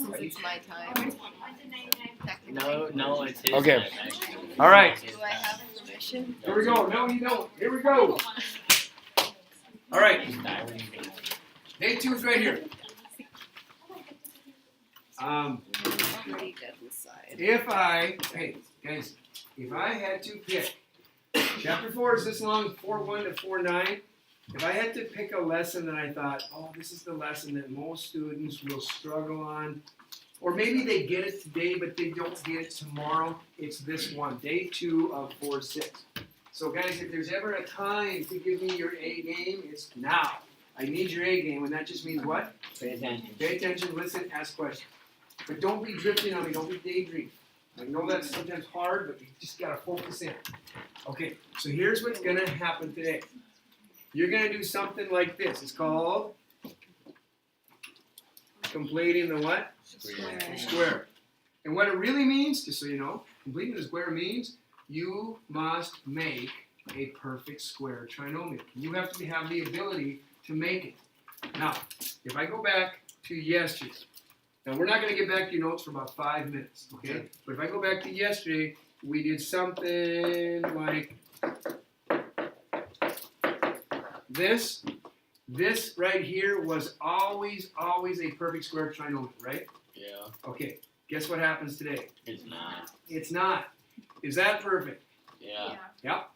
Since it's my time. No, it's his Okay. time, actually. All right. Do I have permission? Here we go. No, you don't. Here we go. All right. Day 2 is right here. Pretty good inside. Hey guys, if I had to pick, chapter 4 is this long, 4:1 to 4:9. If I had to pick a lesson that I thought, oh, this is the lesson that most students will struggle on, or maybe they get it today, but they don't get it tomorrow, it's this one, day 2 of 4-6. So guys, if there's ever a time to give me your A game, it's now. I need your A game, and that just means what? Pay attention. Pay attention, listen, ask questions. But don't be drifting on me, don't be daydreaming. I know that's sometimes hard, but you just gotta focus in. Okay, so here's what's gonna happen today. You're gonna do something like this. It's called completing the what? Square. And what it really means, just so you know, completing the square means you must make a perfect square trinomial. You have to have the ability to make it. Now, if I go back to yesterday, now we're not going to get back to your notes for about 5 minutes, okay? But if I go back to yesterday, we did something like this. This right here was always a perfect square trinomial, right? Yeah. Okay, guess what happens today? It's not. It's not. Is that perfect? Yeah. Yep.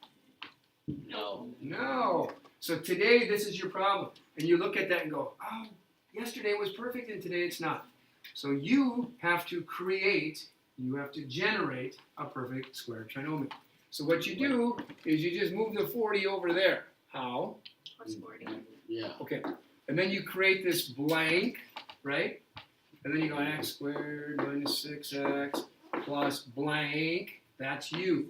No. No. So today, this is your problem. And you look at that and go, oh, yesterday was perfect and today it's not. So you have to generate a perfect square trinomial. So what you do is you just move the 40 over there. How? Plus 40. Yeah. Okay. And then you create this blank, right? And then you go x squared minus 6x plus blank. That's you.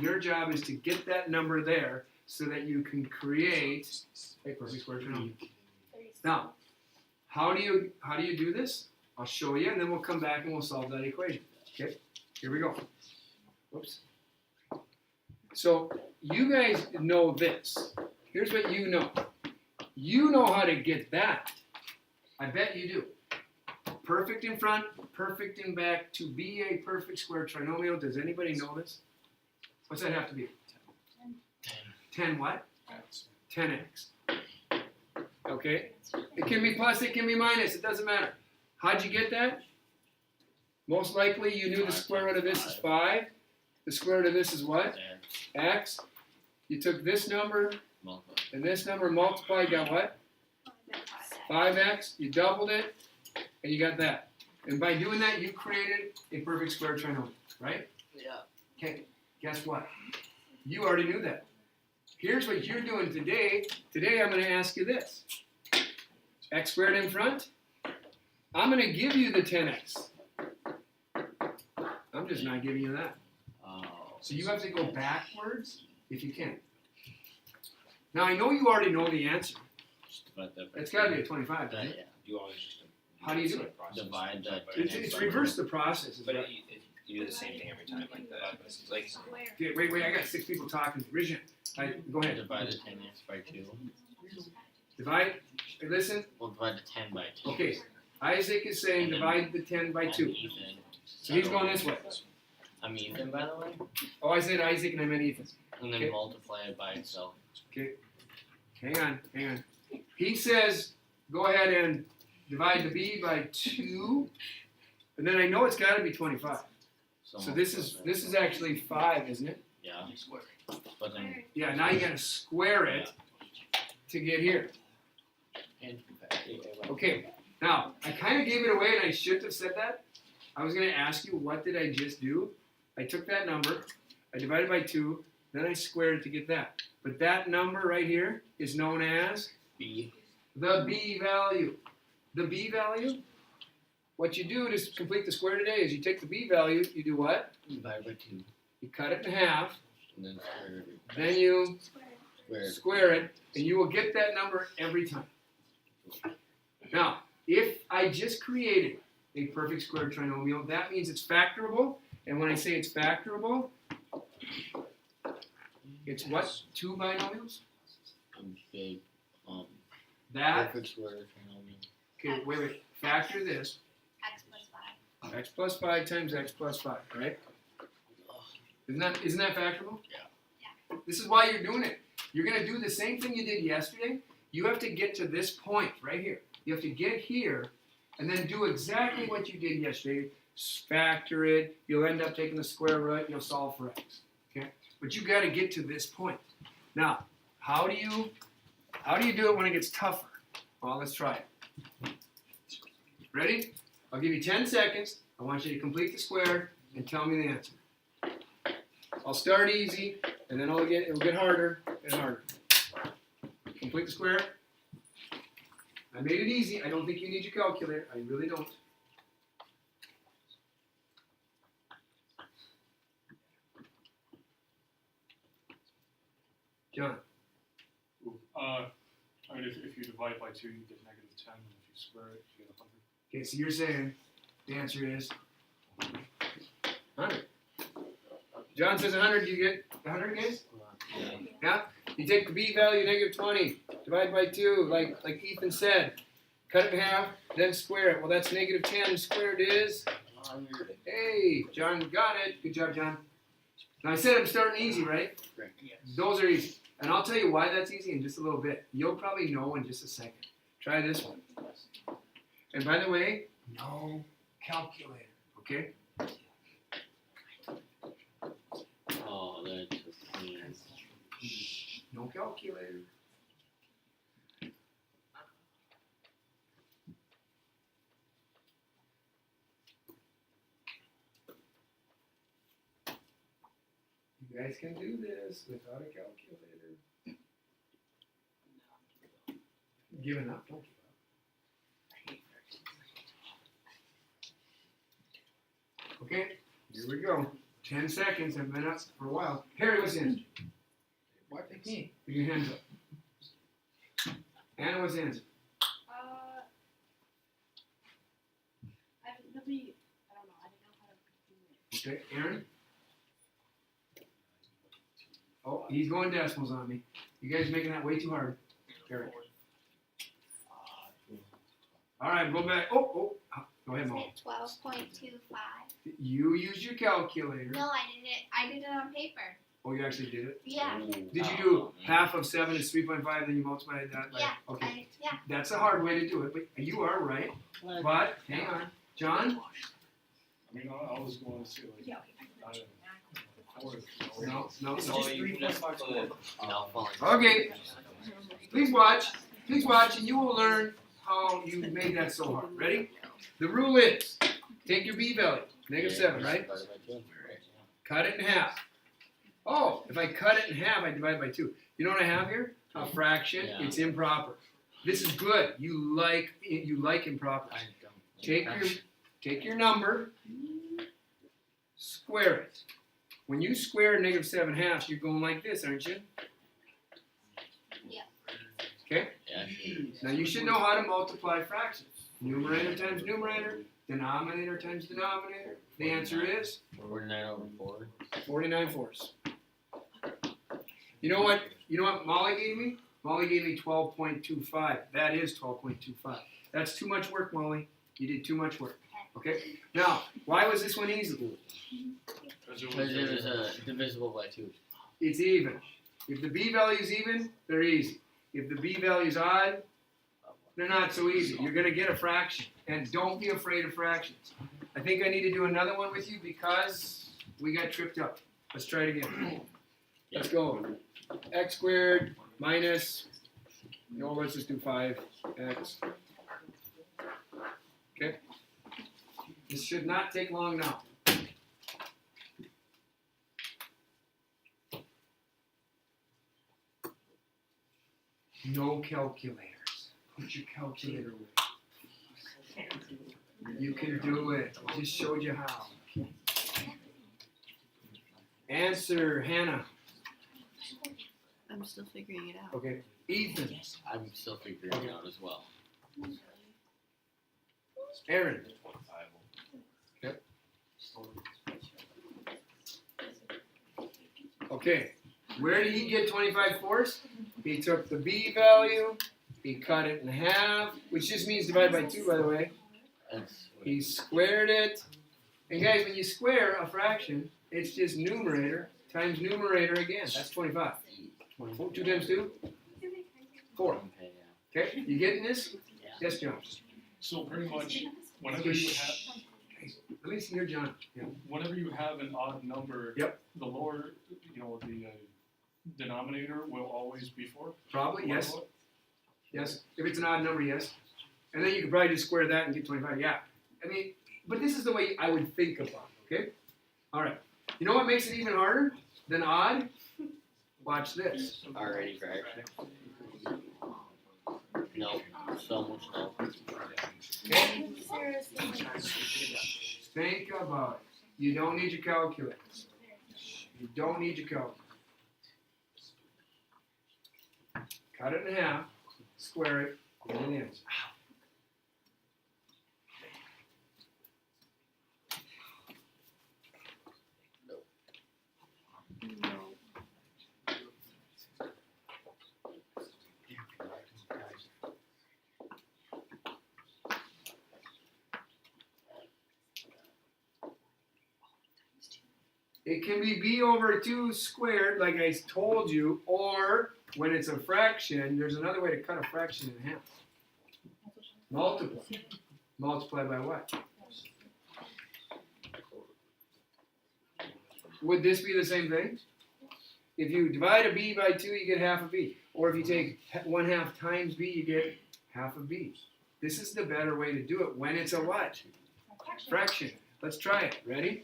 Your job is to get that number there so that you can create a perfect square trinomial. Now, how do you do this? I'll show you, and then we'll come back and we'll solve that equation. Okay, here we go. Whoops. So you guys know this. Here's what you know. You know how to get that. I bet you do. Perfect in front, perfect in back. To be a perfect square trinomial, does anybody know this? What's that have to be? 10 what? 10x. Okay? It can be plus, it can be minus, it doesn't matter. How'd you get that? Most likely you knew the square root of this is 5. The square root of this is what? X. You took this number and this number multiplied, got what? 5x. You doubled it, and you got that. And by doing that, you created a perfect square trinomial, right? Yeah. Okay, guess what? You already knew that. Here's what you're doing today. Today I'm going to ask you this. X squared in front. I'm going to give you the 10x. I'm just not giving you that. So you have to go backwards if you can. Now I know you already know the answer. It's got to be a 25, doesn't it? You always just How do you do it? Divide the It's reverse the process. But you do the same thing every time like that. It's like Okay, wait, I got 6 people talking. Regina, go ahead. divide the 10x by 2. Divide, listen. We'll divide the 10 by 2. Okay, Isaac is saying divide the 10 by 2. I'm Ethan. So he's going this way. I'm Ethan, by the way. Oh, I said Isaac and I meant Ethan. And then Okay. multiply it by itself. Okay, hang on. He says go ahead and divide the b by 2, and then I know it's got to be 25. So this is actually 5, isn't it? Yeah. But then Yeah. Now you got to square it to get here. Okay. Now I kind of gave it away, and I shouldn't have said that. I was going to ask you, what did I just do? I took that number, I divided by 2, then I squared it to get that. But that number right here is known as B. the b value. The b value, what you do to complete the square today is you take the b value, you do what? Divide by 2. You cut it in half, And then square it. then you Square. square it, and you will get that number every time. Now, if I just created a perfect square trinomial, that means it's factorable, and when I say it's factorable, it's what? 2 binomials? Big. That, Perfect square trinomial. okay, wait, factor this. X plus 5. X plus 5 times X plus 5, right? Isn't that factorable? Yeah. This is why you're doing it. You're going to do the same thing you did yesterday. You have to get to this point right here. You have to get here and then do exactly what you did yesterday. Factor it. You'll end up taking the square root. You'll solve for X. Okay? But you got to get to this point. Now, how do you do it when it gets tougher? Well, let's try it. Ready? I'll give you 10 seconds. I want you to complete the square and tell me the answer. I'll start easy, and then it'll get harder and harder. Complete the square. I made it easy. I don't think you need your calculator. I really don't. John. I mean, if you divide by 2, you get -10, and if you square it, you get 100. Okay, so you're saying the answer is 100. John says 100. You get 100, guys? Yeah? You take the b value, -20, divide by 2, like Ethan said. Cut it in half, then square it. Well, that's -10 squared is. Hey, John got it. Good job, John. Now, I said I'm starting easy, right? Correct. Those are easy. And I'll tell you why that's easy in just a little bit. You'll probably know in just a second. Try this one. And by the way, no calculator, okay? Oh, that's a pain. No calculator. You guys can do this without a calculator. Giving up, don't give up. Okay, here we go. 10 seconds. I've been up for a while. Harry, what's the answer? Why pick me? Put your hands up. Anna, what's the answer? I don't know. I didn't know how to do it. Okay, Aaron? Oh, he's going decimals on me. You guys are making that way too hard. Aaron. All right, go back. Oh, go ahead, Mom. 12.25. You used your calculator. No, I didn't. I did it on paper. Oh, you actually did it? Yeah. Did you do half of 7 is 3.5, then you multiplied that by? Yeah. Okay. Yeah. That's a hard way to do it, but you are right. But, hang on. John? I mean, I was going to say, like, No. Oh, you can just put Okay. Please watch, and you will learn how you made that so hard. Ready? The rule is, take your b value, -7, right? Cut it in half. Oh, if I cut it in half, I divide by 2. You know what I have here? A fraction. Yeah. It's improper. This is good. You like improper. Take your number, square it. When you square -7 halves, you're going like this, aren't you? Yeah. Okay? Yeah, sure. Now you should know how to multiply fractions. Numerator times numerator, denominator times denominator. The answer is 49/4. 49/4. You know what Molly gave me? Molly gave me 12.25. That is 12.25. That's too much work, Molly. You did too much work. Okay? Now, why was this one easy? Because it was divisible by 2. It's even. If the b value is even, they're easy. If the b value is odd, they're not so easy. You're going to get a fraction. And don't be afraid of fractions. I think I need to do another one with you because we got tripped up. Let's try it again. Let's go. X squared minus, no, let's just do 5x. Okay? This should not take long now. No calculators. Put your calculator away. You can do it. I just showed you how. Answer, Hannah. I'm still figuring it out. Okay. Ethan. I'm still figuring it out as well. Aaron. Okay. Okay. Where did he get 25/4? He took the b value, he cut it in half, which just means divide by 2, by the way. That's He squared it, And guys, when you square a fraction, it's just numerator times numerator again. That's 25. 2 times 2? 4. Okay, Okay, you getting this? yeah. Yes, John. So pretty much, whenever you have, Let me see your John. Yeah. whenever you have an odd number, Yep. the lower, the denominator will always be 4. Probably, yes. Yes. If it's an odd number, yes. And then you could probably just square that and get 25. Yeah. I mean, but this is the way I would think about it, okay? All right. You know what makes it even harder than odd? Watch this. Already fraction. No, so much no. Okay? Think about it. You don't need your calculator. You don't need your calculator. Cut it in half, square it, and it ends. No. It can be b over 2 squared, like I told you, or when it's a fraction, there's another way to cut a fraction in half. Multiply. Multiply by what? Would this be the same thing? If you divide a b by 2, you get half a b. Or if you take 1/2 times b, you get half of b. This is the better way to do it when it's a what? Fraction. Let's try it. Ready?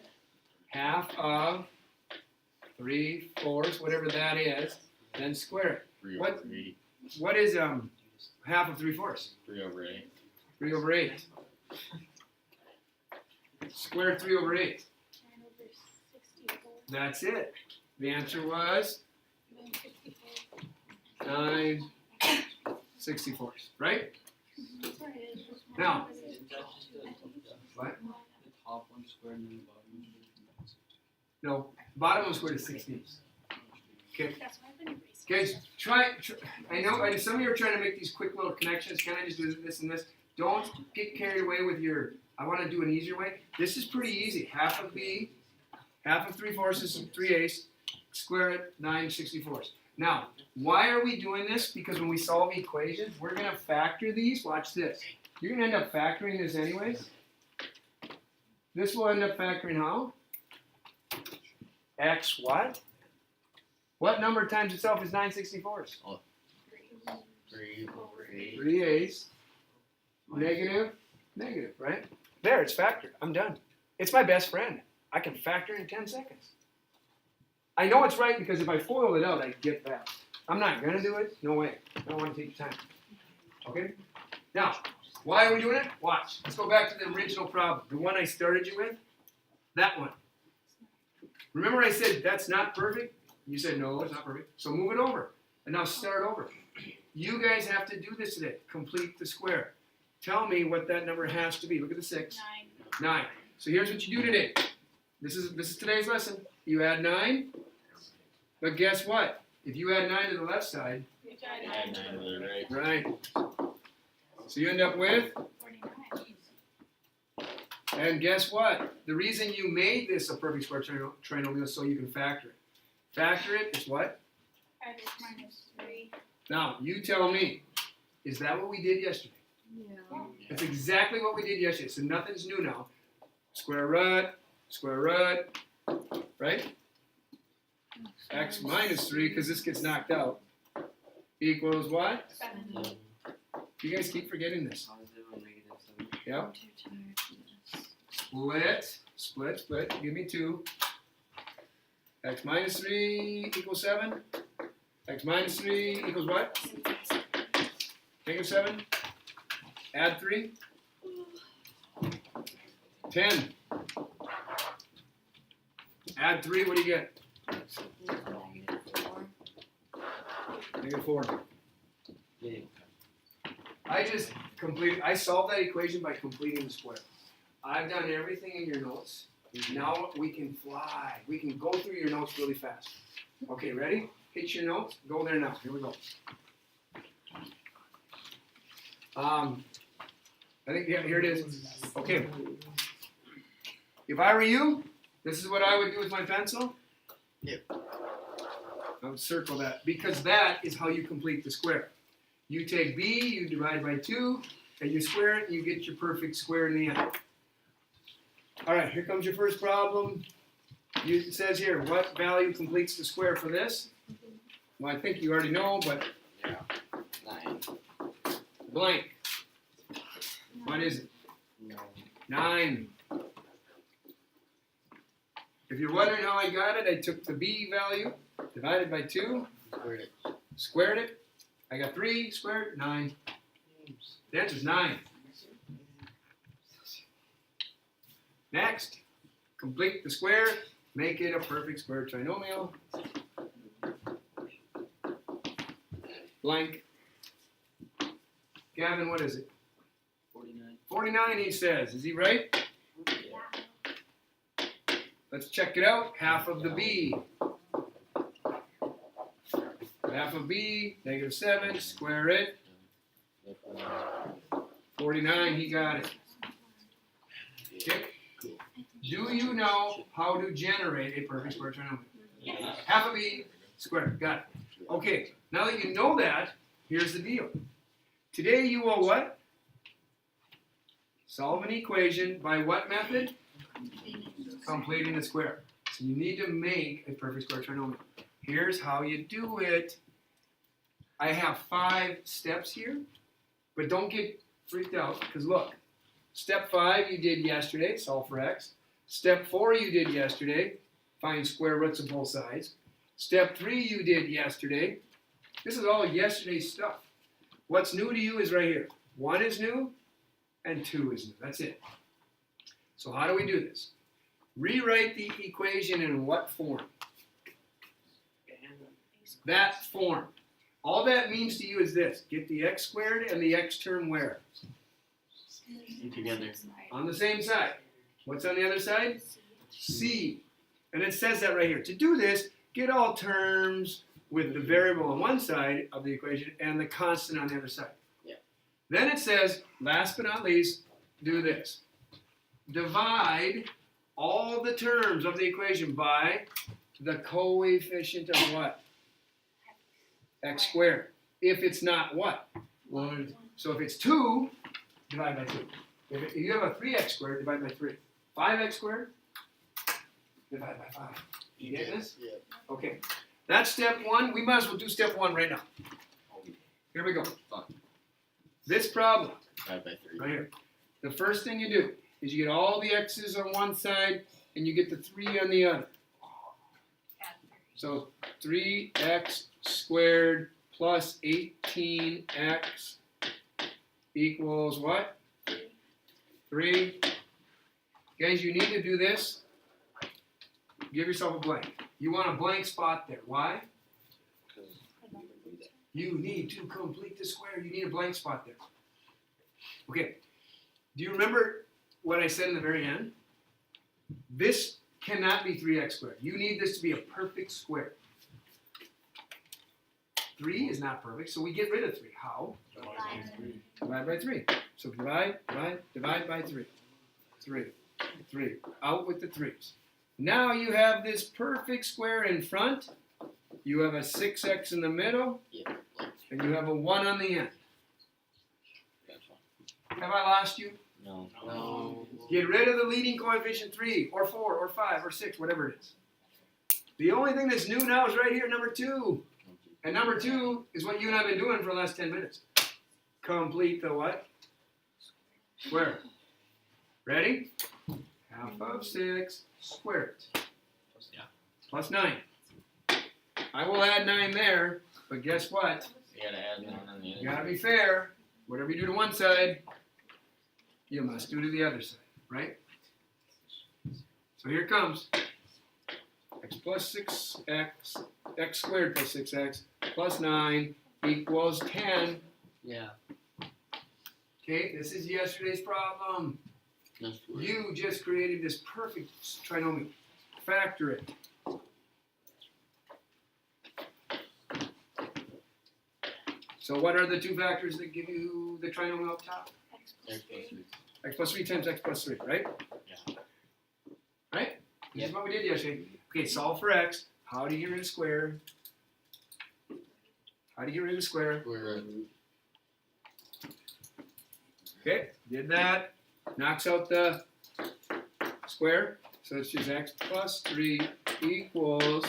Half of 3/4, whatever that is, then square it. 3 What? over 3. What is half of 3/4? 3 over 8. 3 over 8. Square 3 over 8. 9 over 64. That's it. The answer was 9/64, right? Now, what? Top one squared and the bottom one. No, bottom one squared is 16. Okay. That's why I've been erasing. Guys, try. I know some of you are trying to make these quick little connections. Can I just do this and this? Don't get carried away with your, I want to do an easier way. This is pretty easy. Half of b, half of 3/4 is 3/8. Square it, 9/64. Now, why are we doing this? Because when we solve equations, we're going to factor these. Watch this. You're going to end up factoring this anyways. This will end up factoring how? X what? What number times itself is 9/64? 3 over 8. 3/8. Negative, negative, right? There, it's factored. I'm done. It's my best friend. I can factor in 10 seconds. I know it's right because if I FOIL it out, I get that. I'm not going to do it. No way. I don't want to take your time. Okay? Now, why are we doing it? Watch. Let's go back to the original problem. The one I started you with. That one. Remember I said that's not perfect? You said no, it's not perfect. So move it over. And now start over. You guys have to do this today. Complete the square. Tell me what that number has to be. Look at the 6. 9. So here's what you do today. This is today's lesson. You add 9. But guess what? If you add 9 to the left side, Add 9 to the right. right. So you end up with, 49. and guess what? The reason you made this a perfect square trinomial is so you can factor it. Factor it is what? X minus 3. Now, you tell me, is that what we did yesterday? Yeah. That's exactly what we did yesterday. So nothing's new now. Square root, right? X minus 3, because this gets knocked out, equals what? 7. You guys keep forgetting this. Positive or negative 7. Yep. I'm too tired for this. Split. Give me 2. X minus 3 equals 7. X minus 3 equals what? Negative 7. Add 3. 10. Add 3, what do you get? Negative 4. Negative 4. Yeah. I solved that equation by completing the square. I've done everything in your notes. Now we can fly. We can go through your notes really fast. Okay, ready? Hit your notes. Go there now. Here we go. I think, yeah, here it is. Okay. if I were you, this is what I would do with my pencil. Yep. I would circle that because that is how you complete the square. You take b, you divide by 2, and you square it, and you get your perfect square in the end. All right, here comes your first problem. It says here, what value completes the square for this? Well, I think you already know, but 9. blank. What is it? 9. If you're wondering how I got it, I took the b value, divided by 2, Squared it. squared it. I got 3 squared, 9. The answer's 9. Next, complete the square, make it a perfect square trinomial. Blank. Gavin, what is it? 49. 49, he says. Is he right? Let's check it out. Half of the b. Half of b, negative 7, square it. 49, he got it. Okay. Do you know how to generate a perfect square trinomial? Half of b squared. Got it. Okay. Now that you know that, here's the deal. Today you will what? Solve an equation by what method? Completing the square. So you need to make a perfect square trinomial. Here's how you do it. I have 5 steps here, but don't get freaked out because look, step 5 you did yesterday, solve for x. Step 4 you did yesterday, find square roots of both sides. Step 3 you did yesterday. This is all yesterday's stuff. What's new to you is right here. 1 is new and 2 is new. That's it. So how do we do this? Rewrite the equation in what form? That form. All that means to you is this. Get the x squared and the x term where? Together. On the same side. What's on the other side? C. And it says that right here. To do this, get all terms with the variable on one side of the equation and the constant on the other side. Yeah. Then it says, last but not least, do this. Divide all the terms of the equation by the coefficient of what? X squared. If it's not what? 1. So if it's 2, divide by 2. If you have a 3x squared, divide by 3. 5x squared, divide by 5. You get this? Yeah. Okay. That's step 1. We might as well do step 1 right now. Here we go. Fine. This problem, Divided by 3. right here. The first thing you do is you get all the x's on one side and you get the 3 on the other. So 3x squared plus 18x equals what? 3. Guys, you need to do this. Give yourself a blank. You want a blank spot there. Why? You need to complete the square. You need a blank spot there. Okay. Do you remember what I said in the very end? This cannot be 3x squared. You need this to be a perfect square. 3 is not perfect, so we get rid of 3. How? Divide by 3. So divide by 3. 3. Out with the 3's. Now you have this perfect square in front. You have a 6x in the middle. Yeah. And you have a 1 on the end. That's fine. Have I lost you? No. No. Get rid of the leading coefficient 3 or 4 or 5 or 6, whatever it is. The only thing that's new now is right here, number 2. And number 2 is what you and I have been doing for the last 10 minutes. Complete the what? Square. Ready? Half of 6 squared. Yeah. Plus 9. I will add 9 there, but guess what? You gotta add 9 on the You other. gotta be fair. Whatever you do to one side, you must do to the other side, right? So here it comes. X plus 6x, x squared plus 6x, plus 9 equals 10. Yeah. Okay, this is yesterday's problem. That's weird. You just created this perfect trinomial. Factor it. So what are the 2 factors that give you the trinomial up top? X plus 3. X plus 3 times x plus 3, right? Yeah. This is what we did yesterday. Okay, solve for x. How do you get rid of square? How do you get rid of square? We're Okay, did that. Knocks out the square. So it's just x plus 3 equals,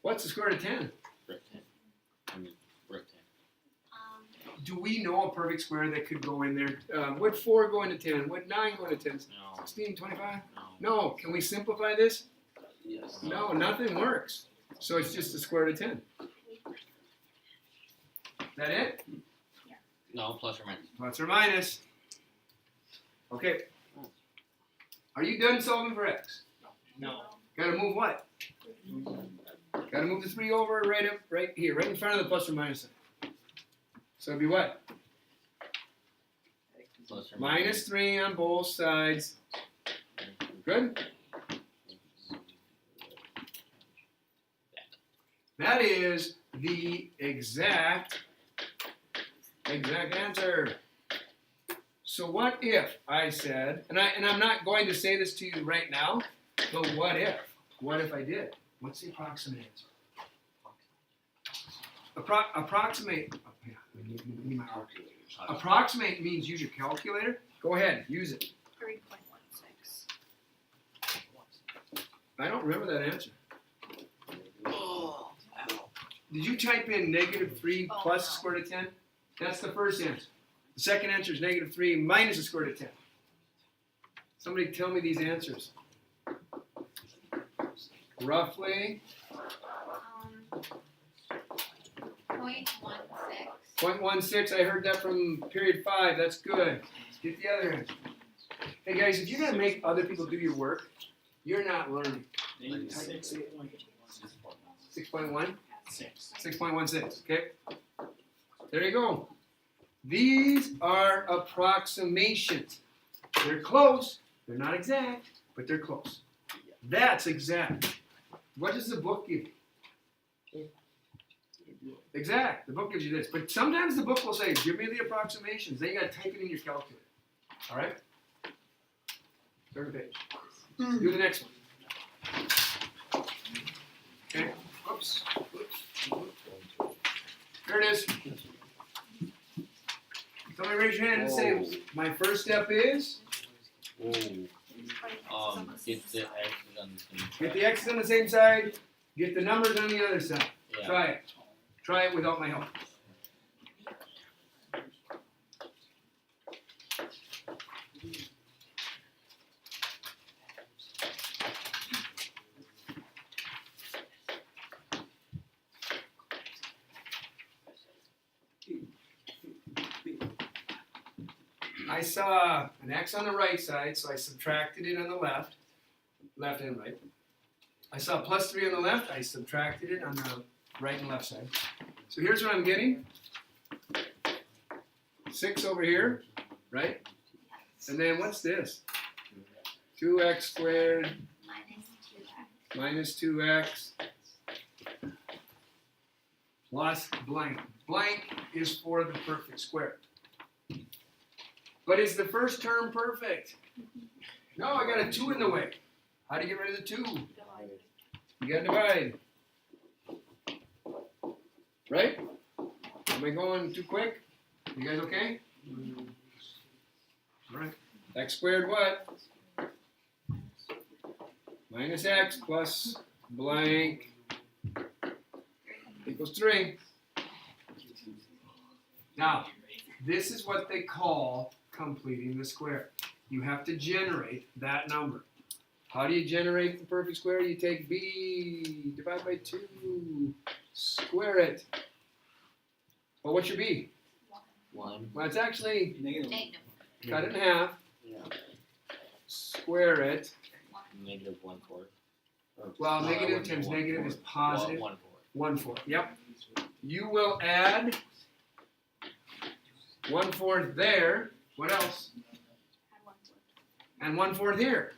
what's the square root of 10? rectangle. I mean, rectangle. Do we know a perfect square that could go in there? Would 4 go into 10? Would 9 go into 10? No. 16, 25? No. No. Can we simplify this? Yes. No, nothing works. So it's just the square root of 10. That it? No, plus or minus. Plus or minus. Okay. Are you done solving for x? No. Gotta move what? Gotta move the 3 over right up, right here, right in front of the plus or minus sign. So it'd be what? Plus or Minus 3 on both sides. Good? That is the exact answer. So what if I said, and I'm not going to say this to you right now, but what if? What if I did? What's the approximate answer? Approximate. Oh, yeah, we need my calculator. Approximate means use your calculator. Go ahead, use it. 3.16. I don't remember that answer. Oh, Did you type in -3 Oh, plus no. the square root of 10? That's the first answer. The second answer is -3 minus the square root of 10. Somebody tell me these answers. Roughly 0.16. 0.16. I heard that from period 5. That's good. Let's get the other answer. Hey guys, if you're gonna make other people do your work, you're not learning. 6.1? 6.16. Okay. There you go. These are approximations. They're close. They're not exact, but they're close. That's exact. What does the book give you? Exact. The book gives you this. But sometimes the book will say, give me the approximations. Then you gotta type it in your calculator. Alright? Third page. Do the next one. Okay. Oops. There it is. Somebody raise your hand and say, my first step is Whoa. Get the X's on the same get the X's on the same side, get the numbers on the other side. Yeah. Try it. Try it without my help. I saw an X on the right side, so I subtracted it on the left and right. I saw +3 on the left, I subtracted it on the right and left side. So here's what I'm getting. 6 over here, right? And then what's this? 2x squared minus 2x plus blank. Blank is for the perfect square. But is the first term perfect? No, I got a 2 in the way. How do you get rid of the 2? You gotta divide. Right? Am I going too quick? You guys okay? Alright. X squared what? Minus x plus blank equals 3. Now, this is what they call completing the square. You have to generate that number. How do you generate the perfect square? You take b, divide by 2, square it. Well, what's your b? 1. Well, it's actually, Negative. cut it in half, Yeah. square it. -1/4. Or, Well, no, that negative wouldn't be times negative is 1/4. positive. 1/4. 1/4. Yep. You will add 1/4 there. What else? And 1/4 here.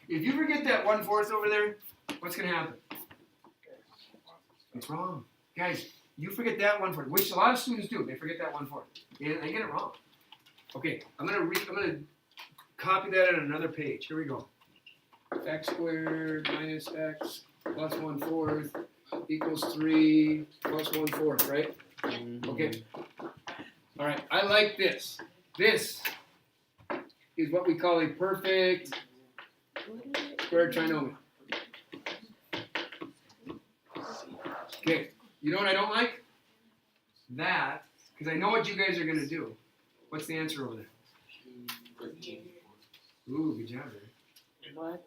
If you forget that 1/4 over there, what's going to happen? It's wrong. Guys, you forget that 1/4, which a lot of students do. They forget that 1/4. And they get it wrong. Okay, I'm going to copy that on another page. Here we go. X squared minus x plus 1/4 equals 3 plus 1/4, right? Okay. All right, I like this. This is what we call a perfect square trinomial. Okay, you know what I don't like? That, because I know what you guys are going to do. What's the answer over there? Ooh, good job, Barry. What?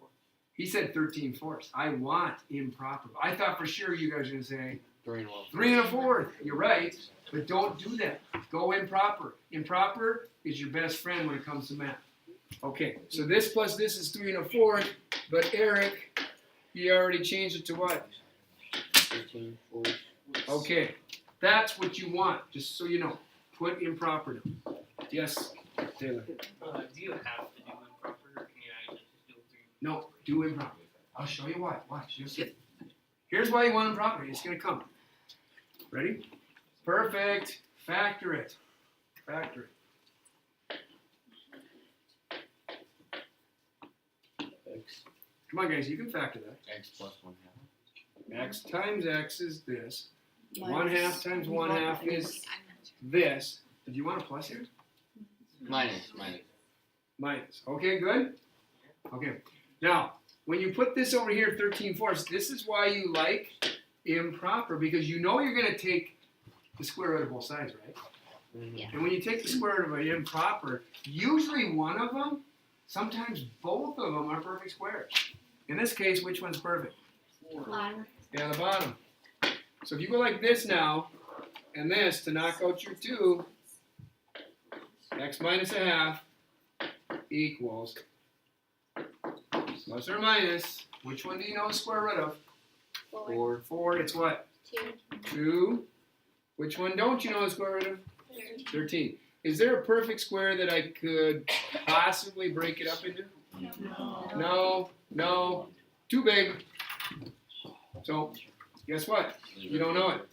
He said 13/4. I want improper. I thought for sure you guys were going to say 3 and 1. 3 1/4. You're right, but don't do that. Go improper. Improper is your best friend when it comes to math. Okay, so this plus this is 3 1/4, but Eric, he already changed it to what? 13, 4. Okay, that's what you want, just so you know. Put improper down. Yes, Taylor. Do you have to do improper, or can you actually just do 3? No, do improper. I'll show you why. Watch, you'll see. Here's why you want improper. It's going to come. Ready? Perfect. Factor it. Factor it. X. Come on, guys, you can factor that. X plus 1/2. X times X is this. 1/2 times 1/2 is this. Did you want a plus here? Minus. Minus. Okay, good? Okay. Now, when you put this over here, 13/4, this is why you like improper, because you know you're going to take the square root of both sides, right? Mm-hmm. And when you take the square root of an improper, usually one of them, sometimes both of them are perfect squares. In this case, which one's perfect? Yeah, the bottom. So if you go like this now, and this to knock out your 2, x minus 1/2 equals plus or minus, which one do you know the square root of? 4. 4, it's what? 2. Which one don't you know the square root of? 13. Is there a perfect square that I could possibly break it up into? No. Too big. So, guess what? You don't know it.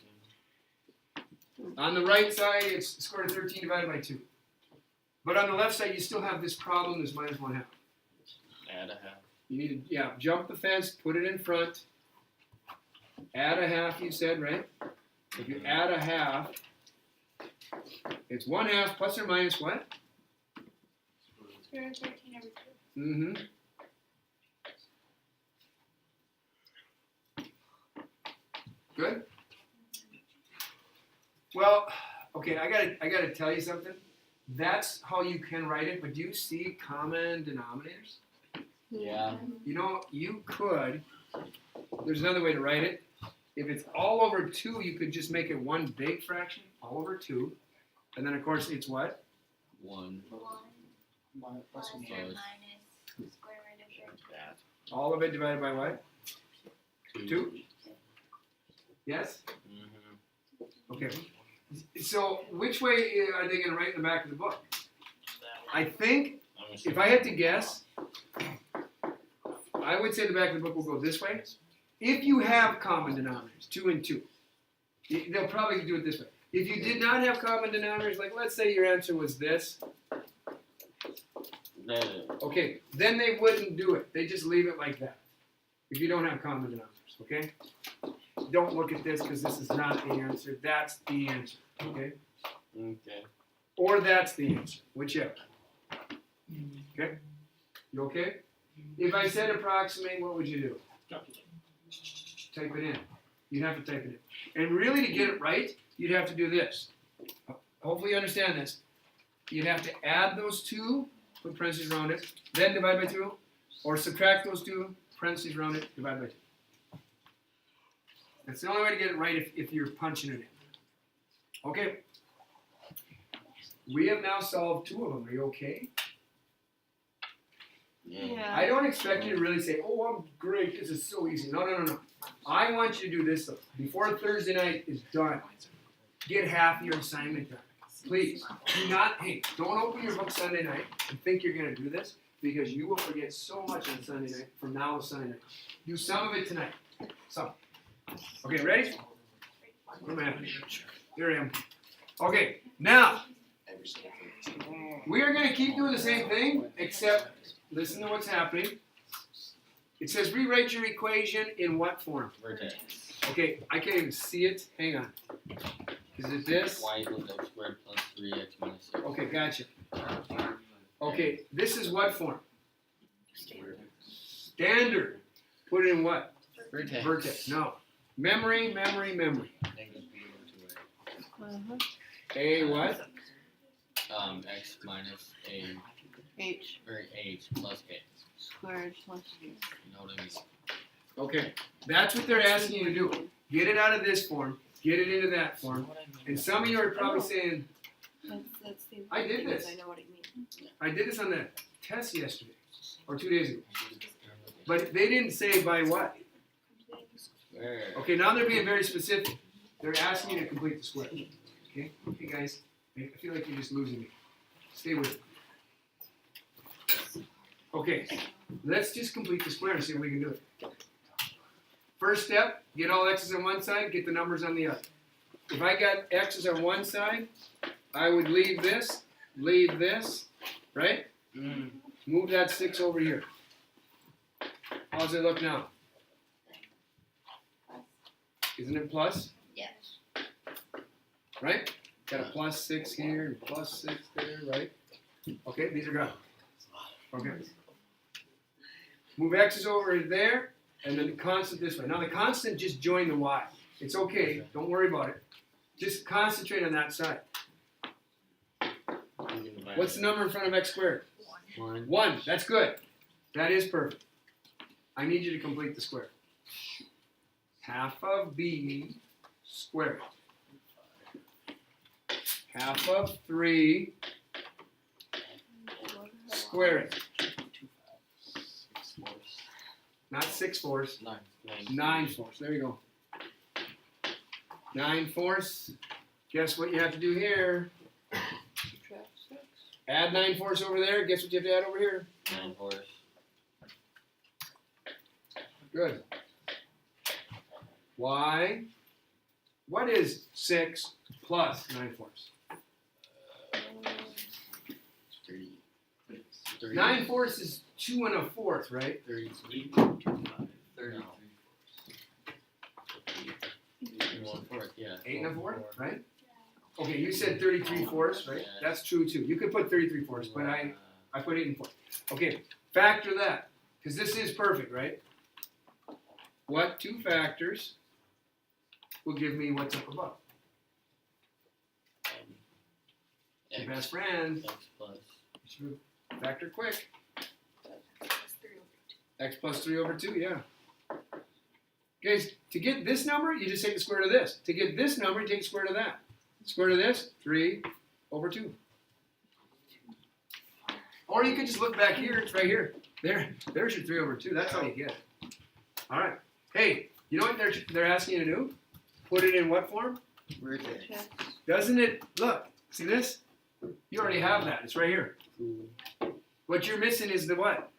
On the right side, it's square root of 13 divided by 2. But on the left side, you still have this problem, this minus 1/2. Add 1/2. You need to, jump the fence, put it in front. Add 1/2, you said, right? If you add 1/2, it's 1/2 plus or minus what? Square root of 13 over 2. Mm-hmm. Good? Well, okay, I gotta tell you something. That's how you can write it, but do you see common denominators? Yeah. You know, you could, there's another way to write it. If it's all over 2, you could just make it one big fraction, all over 2. And then, of course, it's what? 1. 1 plus or minus square root of 13. That. All of it divided by what? 2? Yes? Mm-hmm. Okay. So, which way are they going to write in the back of the book? I think, if I had to guess, I would say the back of the book will go this way. If you have common denominators, 2 and 2, they'll probably do it this way. If you did not have common denominators, like let's say your answer was this, okay, then they wouldn't do it. They just leave it like that. If you don't have common denominators, okay? Don't look at this because this is not the answer. That's the answer, okay? Okay. Or that's the answer, whichever. Okay? You okay? If I said approximate, what would you do? Type it in. You'd have to type it in. And really, to get it right, you'd have to do this. Hopefully you understand this. You'd have to add those 2, put parentheses around it, then divide by 2, or subtract those 2, parentheses around it, divide by 2. That's the only way to get it right if you're punching it in. Okay. We have now solved 2 of them. Are you okay? Yeah. I don't expect you to really say, oh, I'm great, this is so easy. No. I want you to do this, though. Before Thursday night is done, get half your assignment done. Please. Don't open your book Sunday night and think you're going to do this, because you will forget so much on Sunday night from now to Sunday night. Do some of it tonight. Some. Okay, ready? Where am I at? Here I am. Okay, now, We are going to keep doing the same thing, except listen to what's happening. It says rewrite your equation in what form? Vertex. Okay, I can't even see it. Hang on. Is it this? Y equals x squared plus 3x minus 6. Okay, gotcha. Okay, this is what form? Standard. Put it in what? Vertex. Vertex. No. Memory. Negative b over 2a. A what? X minus a H or h plus k. squared plus You know what I mean? Okay, that's what they're asking you to do. Get it out of this form, get it into that form. And some of you are probably saying, That's the I did important thing is this. I know what it means. I did this on that test yesterday, or 2 days ago. But they didn't say by what. Square. Okay, now they're being very specific. They're asking you to complete the square. Okay, okay guys, I feel like you're just losing me. Stay with me. Okay, let's just complete the square and see if we can do it. First step, get all x's on one side, get the numbers on the other. If I got x's on one side, I would leave this, right? Move that 6 over here. How's it look now? Isn't it plus? Yes. Right? Got a plus 6 here, and plus 6 there, right? Okay, these are gone. Okay. Move x's over there, and then the constant this way. Now the constant just join the y. It's okay, don't worry about it. Just concentrate on that side. What's the number in front of x squared? 1. 1, that's good. That is perfect. I need you to complete the square. Half of b squared. Half of 3 squared. Not 6/4, 9/4. There you go. 9/4. Guess what you have to do here? Subtract 6. Add 9/4 over there. Guess what you have to add over here? 9/4. Good. Y. What is 6 plus 9/4? 30. 9/4 is 2 1/4, right? 33. 1/4, yeah. 8 1/4, right? Okay, you said 33/4, right? That's true too. You could put 33/4, but I put 8 1/4. Okay, factor that, because this is perfect, right? What 2 factors will give me what's up above? Your best friend. X plus. Factor quick. X plus 3 over 2, yeah. Guys, to get this number, you just take the square root of this. To get this number, you take the square root of that. Square root of this, 3 over 2. Or you could just look back here, it's right here. There's your 3 over 2, that's how you get it. All right. Hey, you know what they're asking you to do? Put it in what form? Vertex. Doesn't it, look, see this? You already have that, it's right here. What you're missing is the what?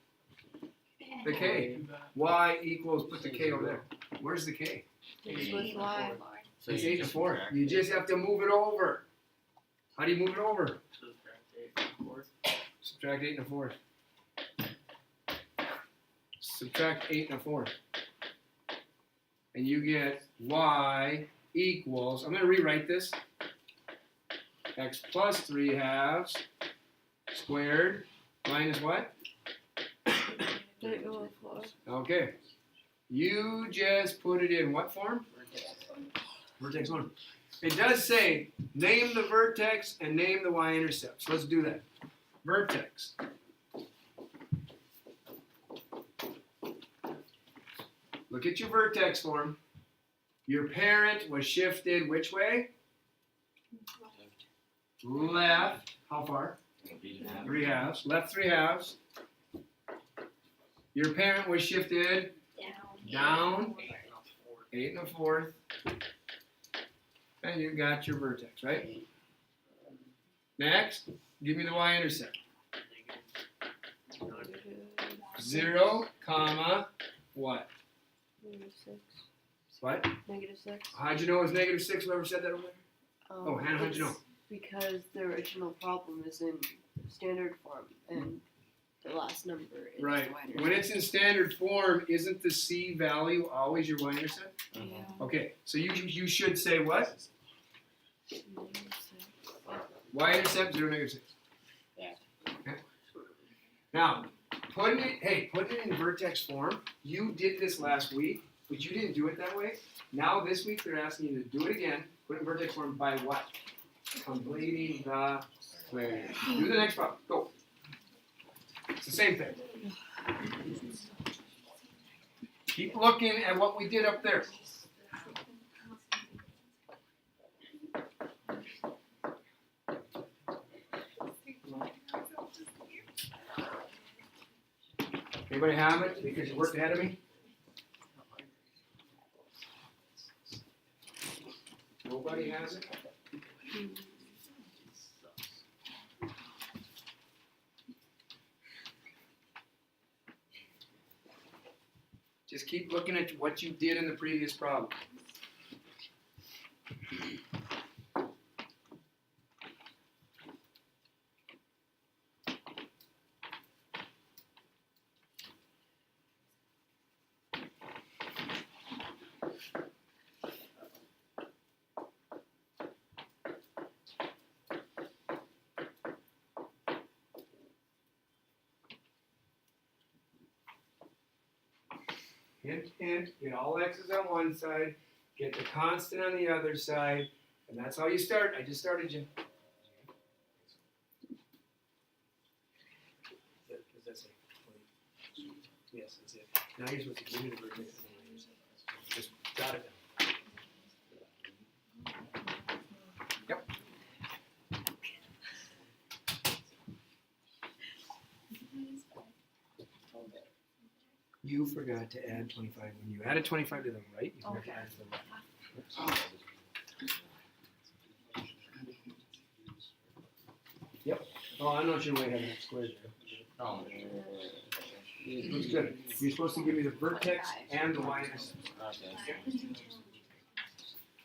The k. Y equals, put the k over there. Where's the k? It's with y. So It's you 8 just 4. subtract You it. just have to move it over. How do you move it over? Subtract 8 1/4. Subtract 8 1/4. And you get y equals, I'm going to rewrite this. X plus 3 halves squared minus what? Okay. You just put it in what form? Vertex 1. It does say name the vertex and name the y-intercept. So let's do that. Vertex. Look at your vertex form. Your parent was shifted which way? Left. How far? 3 halves. Left 3 halves. Your parent was shifted down 8 1/4. And you got your vertex, right? Next, give me the y-intercept. 0, comma, what? -6. What? -6. How'd you know it was -6? Whoever said that over there? Oh, Hannah, how'd you know? Because the original problem is in standard form and the last number is Right. the y-intercept. When it's in standard form, isn't the C value always your y-intercept? Yeah. Okay, so you should say what? -6. Y-intercept 0, -6. Yeah. Okay. Now, putting it in vertex form. You did this last week, but you didn't do it that way. Now this week they're asking you to do it again. Put it in vertex form by what? Completing the square. Do the next problem. Go. It's the same thing. Keep looking at what we did up there. Anybody have it because you worked ahead of me? Nobody has it? Just keep looking at what you did in the previous problem. Hint, hint, get all x's on one side, get the constant on the other side, and that's how you start. I just started you. What does that say? Yes, that's it. Now you're supposed to give me the vertex. Just jot it down. Yep. You forgot to add 25. When you added 25 to the right, you forgot to add to the left. Yep. Oh, I'm not sure why I have that square there. No. Looks good. You're supposed to give me the vertex and the y-intercept. Okay.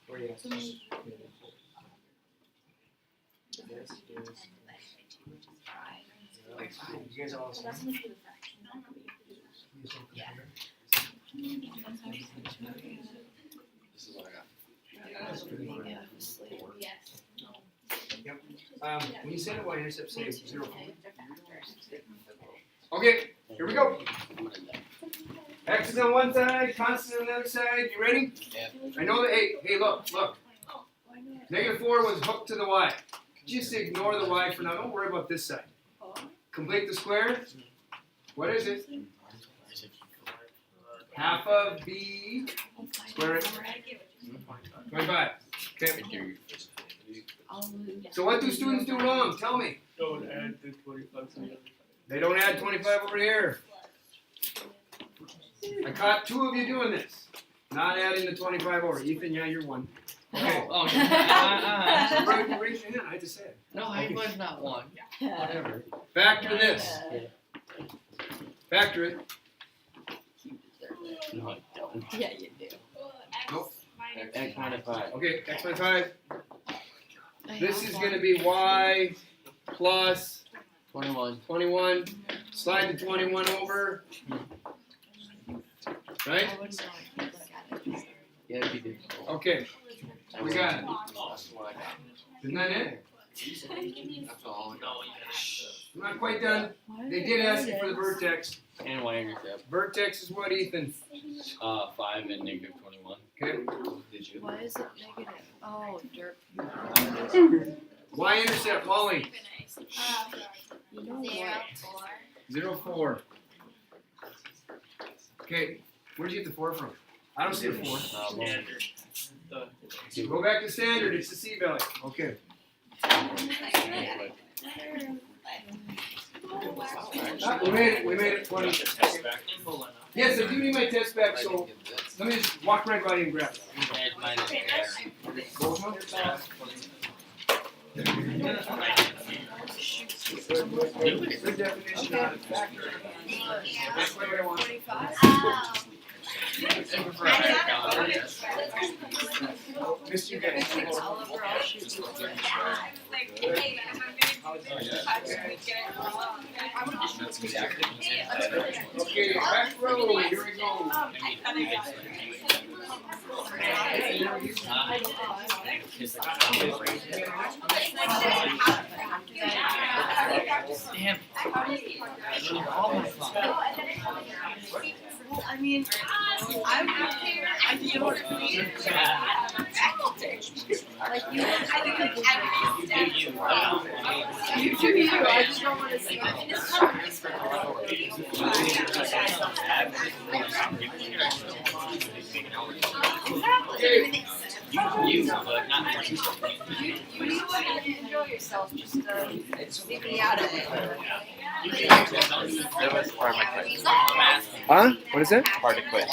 Where are you at? Yes, yes. You guys all the same? You guys all compare? This is what I got. That's good. Yeah, sleep. Yes. When you say the y-intercept, say 0. Okay, here we go. X is on one side, constant on the other side. You ready? Yeah. I know that. Hey, look. -4 was hooked to the y. Just ignore the y for now. Don't worry about this side. Complete the square. What is it? Half of b. Square it. 25. Okay. I'll lose. So what do students do wrong? Tell me. Don't add the 25 to the other. They don't add 25 over here. I caught 2 of you doing this. Not adding the 25 over. Ethan, yeah, you're one. Okay. Oh, Raise your hand. I just said. no, I was not one. Whatever. Factor this. Factor it. No, I don't. Yeah, you do. Nope. X minus 5. Okay, x minus 5. I This have is one. going to be y plus 21. 21. Slide the 21 over. Right? I wouldn't know. I can't look at it. Yeah, you did. Okay, we got it. That's what I got. Isn't that it? That's all I got. No, you gotta. I'm not quite done. Why They did did I ask you write for the it? vertex. And y-intercept. Vertex is what, Ethan? 5 and -21. Okay. Did you? Why is it negative? Oh, dirt. Y-intercept, Molly. You know what? 0, 4. Okay, where'd you get the 4 from? I don't see a 4. Standard. The Go back to standard, it's the C value. Okay. We made it 20. info went up. Yes, I do need my test back, I so didn't get this. let me just walk right by you and grab it. X minus 4. Both of them? Good definition on a factor. That's what I want. Missed you guys. Okay, back row, here we go. Damn. Well, I mean, I you know what I mean? Like you, you do you. I just don't want to see You, but not you enjoy yourself. Just leave me out of it. That was part of my question. Huh? What is that? Hard to quit.